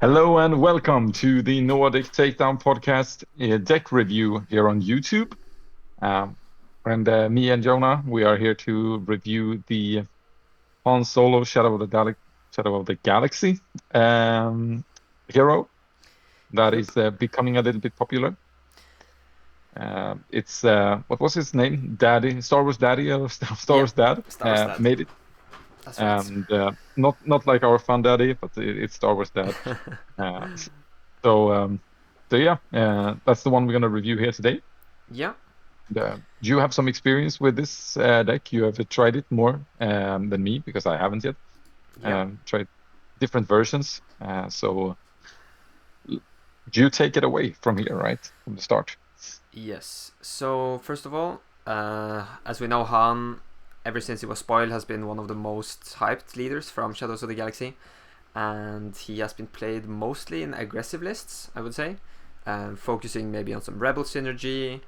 Hello and welcome to the Nordic Takedown Podcast deck review here on YouTube. Um, and me and Jonah, we are here to review the Han Solo Shadow of the Galaxy hero that Yep. is becoming a little bit popular. It's what was his name? Daddy, Star Wars Daddy, or Star Yep. Wars Dad Star Wars Dad. made it, That's right. and not like our fun daddy, but it's Star Wars Dad. Uh, So, yeah, that's the one we're going to review here today. Yeah. Do you have some experience with this deck? You have tried it more than me because I haven't yet. Yeah. Tried different versions. Do you take it away from here, right? From the start? Yes. So first of all, as we know, Han, ever since he was spoiled, has been one of the most hyped leaders from Shadows of the Galaxy, and he has been played mostly in aggressive lists, I would say, focusing maybe on some rebel synergy.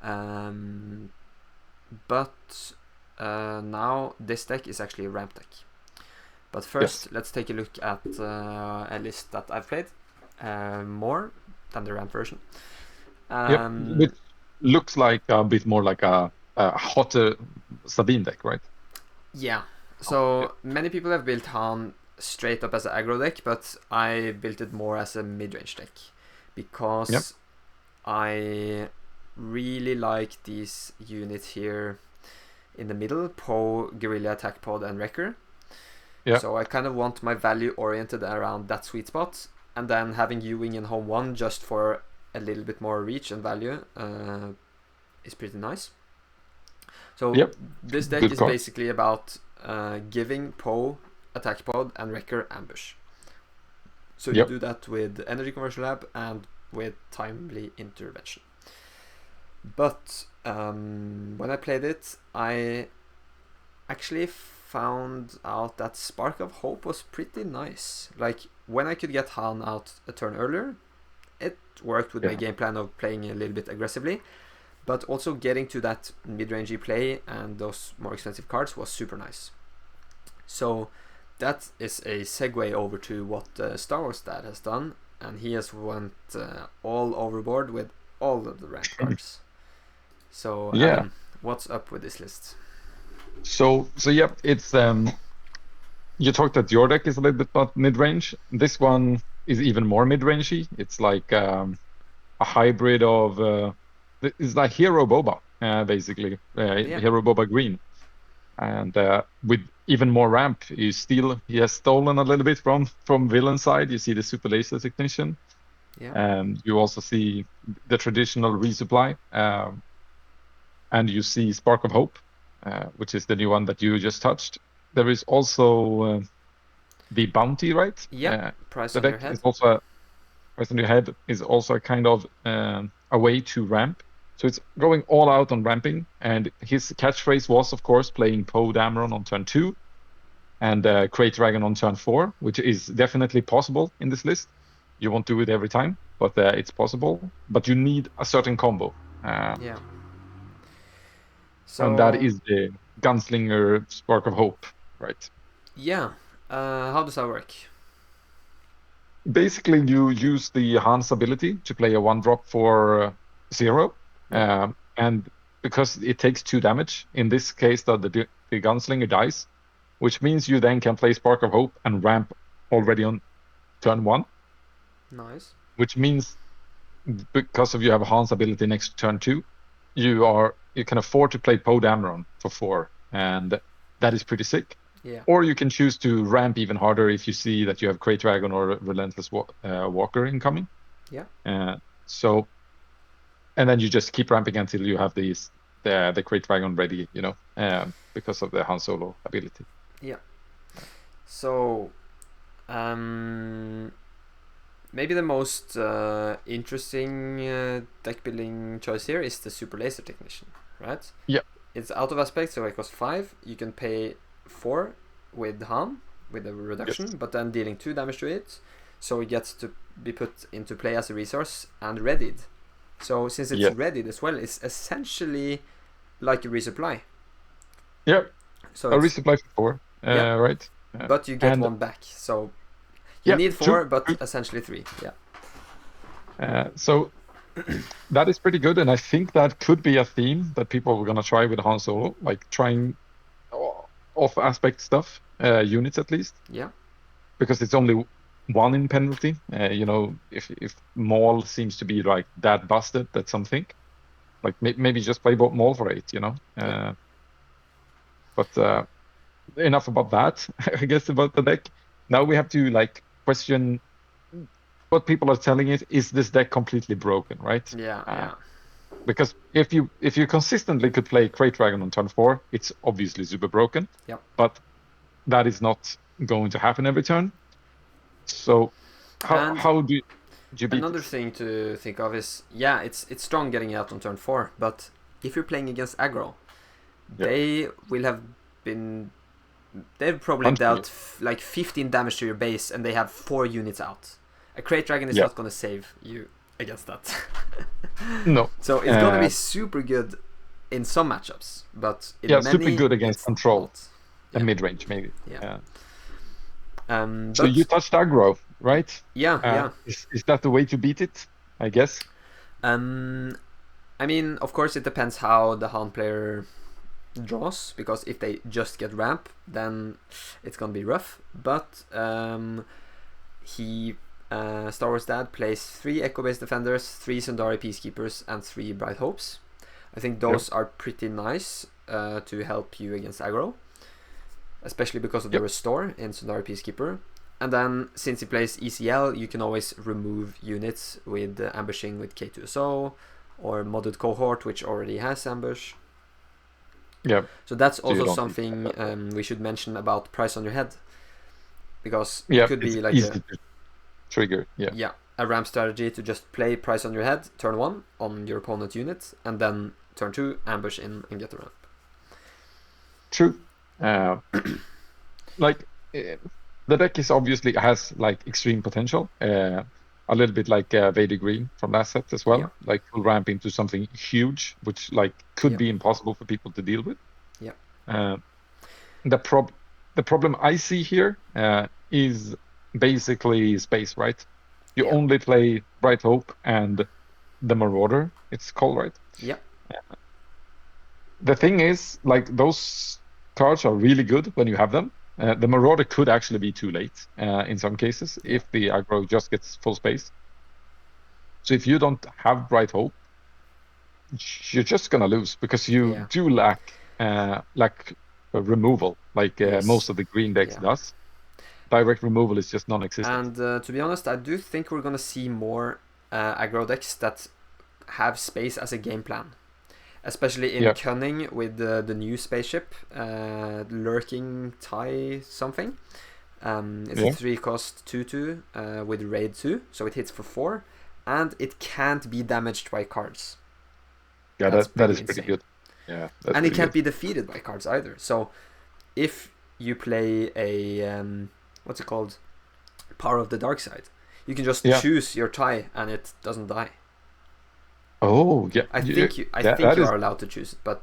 Um, but now this deck is actually a ramp deck. But first, Yes. let's take a look at a list that I've played more than the ramp version. Yep. Um, Which looks like a bit more like a hotter Sabine deck, right? yeah, Yeah. so many people have built Han straight up as an aggro deck, but I built it more as a mid-range deck Yep. because I really like these units here in the middle: Poe, Guerrilla Attack Pod, and Wrecker. Yeah. So I kind of want my value oriented around that sweet spot, and then having Ewing in home one just for a little bit more reach and value is pretty nice. So Yep. this deck Good is card. basically about giving Poe Attack Pod and Wrecker Ambush. So you Yep. do that with Energy Conversion Lab and with Timely Intervention. But when I played it, I actually found out that Spark of Hope was pretty nice. Like, when I could get Han out a turn earlier, it worked with my Yeah. game plan of playing a little bit aggressively. But also getting to that mid-rangey play and those more expensive cards was super nice. So that is a segue over to what Star Wars Dad has done, and he has went all overboard with all of the ramp cards. So Yeah. Adam, what's up with this list? So yeah, it's you talked that your deck is a little bit about mid-range. This one is even more mid-rangey. It's like a hybrid of it's like Hero Boba, basically. Yeah, Hero Boba Green. And with even more ramp, he has stolen a little bit from villain side. You see the super laser technician. yeah, And you also see the traditional resupply. And you see Spark of Hope, which is the new one that you just touched. There is also the bounty, right? yeah. Price The on your deck is head. also Price on your head is also a kind of a way to ramp. So it's going all out on ramping. And his catchphrase was, of course, playing Poe Dameron on turn 2 and Crate Dragon on turn 4, which is definitely possible in this list. You won't do it every time, but it's possible. But you need a certain combo. Yeah. And that So is the Gunslinger Spark of Hope, right? yeah, how does that work? Basically, you use the Hans ability to play a 1-drop for 0. Yeah, And because it takes 2 damage, in this case, the Gunslinger dies, which means you then can play Spark of Hope and ramp already on turn 1, nice. which means because of you have a Hans ability next to turn 2, you can afford to play Poe Dameron for 4, and that is pretty sick. Yeah, Or you can choose to ramp even harder if you see that you have Crate Dragon or Relentless Walker incoming. yeah, Uh, so, and then you just keep ramping until you have the Crate Dragon ready, because of the Han Solo ability. yeah. So um, maybe the most interesting deck building choice here is the Super Laser Technician, right? Yeah. It's out of aspect, so it costs 5. You can pay 4 with Han, with a Yes. reduction, but then dealing 2 damage to it. So it gets to be put into play as a resource and readied. So since it's Yes. readied as well, it's essentially like a resupply. Yeah. So A it's, resupply for 4, yeah, right? but you get And one back. So You Yeah, need true. 4, but True. essentially 3. Yeah. So that is pretty good, and I think that could be a theme that people are gonna try with Han Solo, like trying off-aspect stuff, units at least, Yeah. because it's only one in penalty. If Maul seems to be like that busted, that's something. Like maybe just play Maul for 8, Yeah. But enough about that. I guess about the deck. Now we have to like question what people are telling it. Is this deck completely broken, right? Yeah. Uh, Yeah. because if you consistently could play Crate Dragon on turn 4, it's obviously super broken. Yep. But that is not going to happen every turn. So how And how do you beat another this? thing to think of is, yeah, it's strong getting it out on turn 4, but if you're playing against aggro, Yeah, they will have been. They've probably punching it. dealt like 15 damage to your base, and they have 4 units out. A Crate Dragon is Yeah, not gonna save you against that. no. So it's gonna be super good in some matchups, but in Yeah, super many good against it's control not. and Yeah. mid range maybe. Yeah. Yeah. So you But touched aggro, right? yeah, yeah. Is that the way to beat it? I guess. Um, I mean, of course, it depends how the Hound player draws, because if they just get ramp, then it's gonna be rough. But he Star Wars Dad plays 3 Echo Base Defenders, 3 Sundari Peacekeepers, and 3 Bright Hopes. I think Yep. those are pretty nice to help you against aggro, especially because of the Yep. restore in Sundari Peacekeeper. And then, since he plays ECL, you can always remove units with ambushing with K2SO or modded cohort, which already has ambush. Yeah. So that's So you also don't need something that. we should mention about price on your head, because it Yeah, could it's be like easy to trigger. Yeah. a ramp strategy to just play price on your head turn 1 on your opponent unit, and then turn 2 ambush in and get the ramp. True. Like the deck is obviously has like extreme potential. A little bit like Vader Green from last set as Yeah, well. Like will ramp into something huge, which like could yeah, be impossible for people to deal with. yeah, Uh, the problem I see here is basically space, right? You yeah, only play Bright Hope and the Marauder, it's called, right? yeah, The thing is, like those cards are really good when you have them. The Marauder could actually be too late in some cases yeah, if the aggro just gets full space. So if you don't have Bright Hope, you're just gonna lose because you yeah. do lack removal, like most Yes, of the green decks yeah. does. Direct removal is just non-existent. And to be honest, I do think we're gonna see more aggro decks that have space as a game plan, especially in Yeah, Cunning with the new spaceship, Lurking Tie something. It's a yeah, 3-cost 2/2 with Raid 2, so it hits for 4, and it can't be damaged by cards. yeah. That's That pretty is pretty insane. good. Yeah, that's And it pretty can't good. be defeated by cards either. So if you play a what's it called, Power of the Dark Side, you can just Yeah. choose your tie and it doesn't die. Oh, yeah. I That think that you is are allowed to choose it, but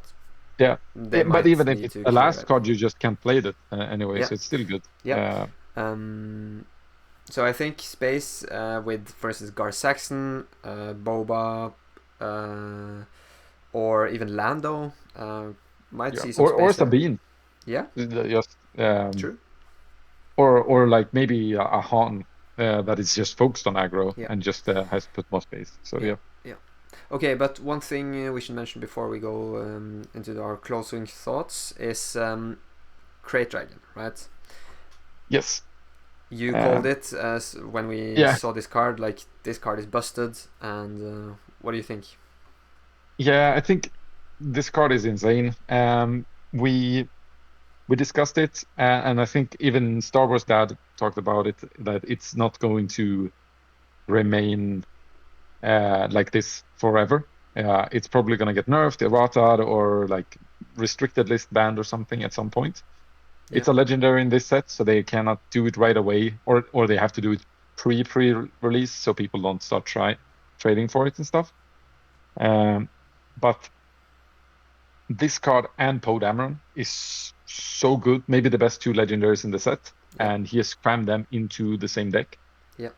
yeah. they But might even if need it's to the clear last it. card, you just can't play that anyway, Yeah, so it's still good. yeah. So I think space with, for instance, Gar Saxon, Boba, or even Lando might Yeah, see some or space there. Sabine, Yeah, just true. or like maybe a Han that is just focused on aggro Yeah, and just has put more space. So yeah, yeah, yeah. Okay, but one thing we should mention before we go into our closing thoughts is Crate Dragon, right? yes, You called um, it as when we yeah, saw this card, like this card is busted, and what do you think? yeah. I think this card is insane. We we discussed it, and I think even Star Wars Dad talked about it that it's not going to remain like this forever. It's probably going to get nerfed, errata, or like restricted list banned or something at some point. Yeah, It's a legendary in this set, so they cannot do it right away, or they have to do it pre-release so people don't start trading for it and stuff. But this card and Poe Dameron is so good, maybe the best 2 legendaries in the set. Yeah. and he has crammed them into the same deck. Yeah.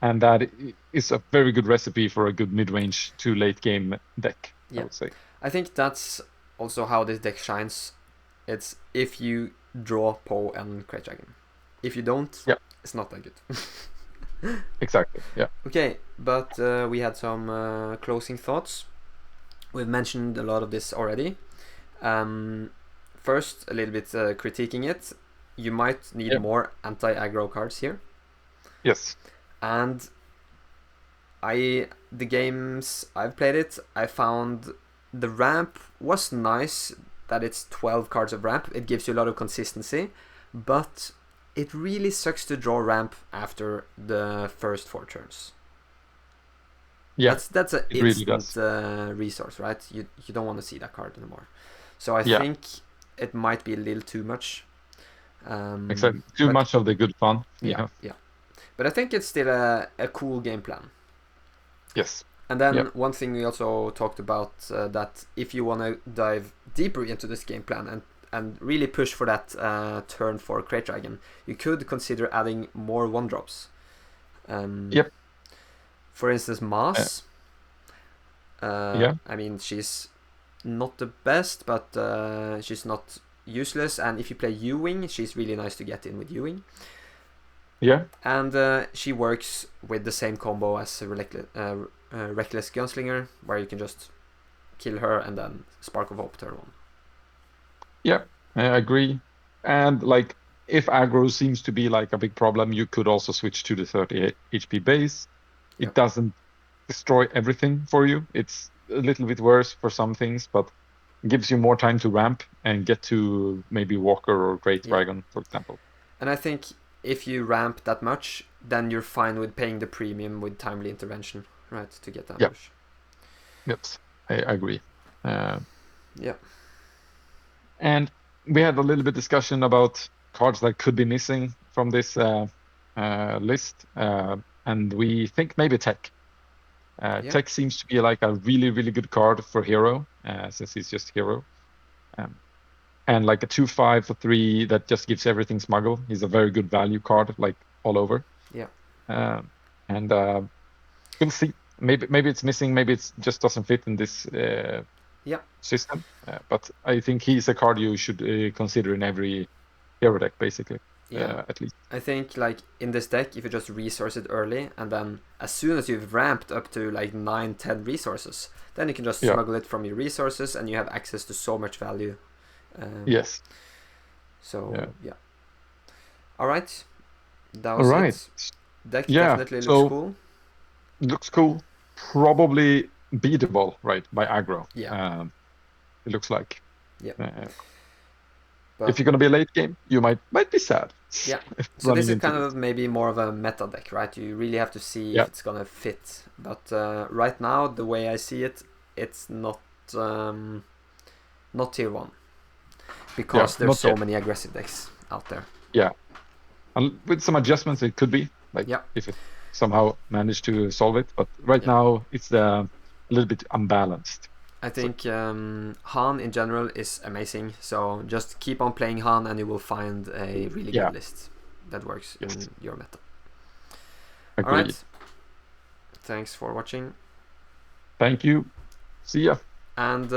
And that is a very good recipe for a good mid-range to late game deck, I Yeah. would say. I think that's also how this deck shines. It's if you draw Poe and Crate Dragon. If you don't, Yeah, it's not that good. exactly. Yeah. Okay, but we had some closing thoughts. We've mentioned a lot of this already. First, a little bit critiquing it. You might need Yeah. more anti-aggro cards here. Yes. And the games I've played it, I found the ramp was nice, that it's 12 cards of ramp. It gives you a lot of consistency, but it really sucks to draw ramp after the first 4 turns. Yeah, That's an it really instant does. resource, right? You don't want to see that card anymore. So I Yeah, think it might be a little too much. exactly. Too But much of the good fun. yeah, Yeah. yeah. But I think it's still a cool game plan. Yes. And then Yeah. one thing we also talked about, that if you want to dive deeper into this game plan and really push for that turn for Crate Dragon, you could consider adding more 1-drops. Yep. For instance, Uh, Maas. yeah. I mean, she's not the best, but she's not useless. And if you play Ewing, she's really nice to get in with Ewing. Yeah. And she works with the same combo as Reckless Gunslinger, where you can just kill her and then Spark of Hope turn 1. Yeah. I agree. And like, if aggro seems to be like a big problem, you could also switch to the 30 HP base. Yeah. It doesn't destroy everything for you. It's a little bit worse for some things, but gives you more time to ramp and get to maybe Walker or Great Yeah. Dragon, for example. And I think if you ramp that much, then you're fine with paying the premium with timely intervention, right, to get Yeah. ambush. Yes, I agree. Yeah. And we had a little bit discussion about cards that could be missing from this list, and we think maybe Tech. Yeah. Tech seems to be like a really, really good card for Hero, since he's just Hero. And like a 2/5 for 3 that just gives everything smuggle. He's a very good value card, like all over. Yeah. And we'll see. Maybe it's missing. Maybe it just doesn't fit in this Yeah. system. But I think he's a card you should consider in every hero deck, basically. Yeah. At least. I think like in this deck, if you just resource it early, and then as soon as you've ramped up to like 9-10 resources, then you can just Yeah. smuggle it from your resources, and you have access to so much value. Yes. So yeah. All right. That All was right. it. Deck Yeah. definitely looks So cool. looks cool. Probably beatable, right, by aggro. Yeah. It looks like. Yeah. If you're gonna be a late game, you might be sad. Yeah. if So running this is into kind of maybe more of a meta deck, right? You really have to see Yeah. if it's gonna fit. But right now, the way I see it, it's not tier 1, because Yeah, there's not so yet. many aggressive decks out there. Yeah. And with some adjustments, it could be like Yeah. if it somehow managed to solve it. But right Yeah. now, it's a little bit unbalanced. I think Han in general is amazing. So just keep on playing Han, and you will find a really Yeah. good list that works Yes. in your meta. Agreed. All right. Thanks for watching. Thank you. See ya. And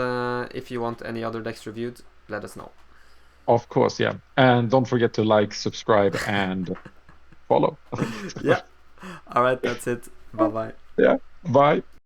if you want any other decks reviewed, let us know. Of course, yeah. And don't forget to like, subscribe, and follow. Yeah. All right, that's it. Bye bye. Yeah. Bye.